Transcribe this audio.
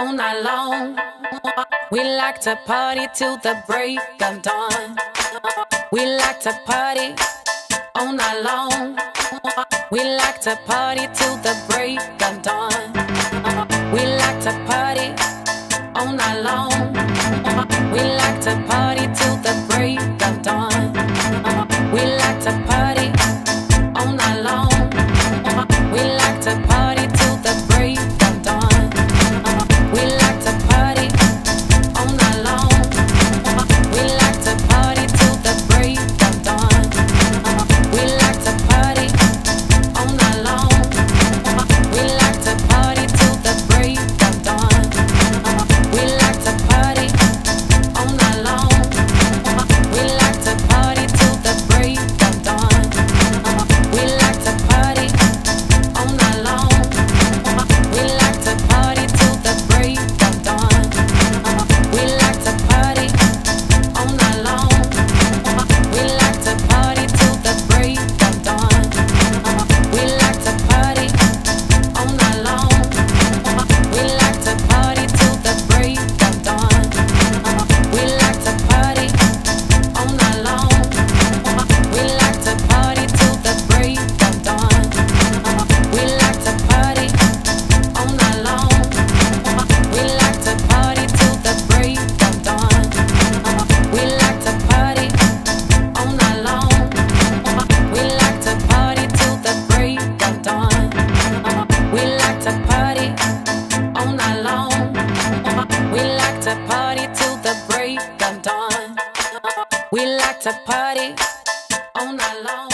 all night long. We like to party till the break of dawn. We like to party all night long. We like to party till the break of dawn. We like to party all night long. We like to party till the break of dawn. We like to party all night long. We like to party till the break of dawn. We like to party all night long. We like to party till the break of dawn. We like to party all night long. We like to party till the break of dawn. We like to party all night long. We like to party till the break of dawn. We like to party all night long. We like to party till the break of dawn. We like to party all night long. We like to party till the break of dawn. We like to party all night long. We like to party till the break of dawn. We like to party all night long. We like to party till the break of dawn. We like to party all night long. We like to party till the break of dawn. We like to party all night long. We like to party till the break of dawn. We like to party all night long. We like to party till the break of dawn. We like to party all night long.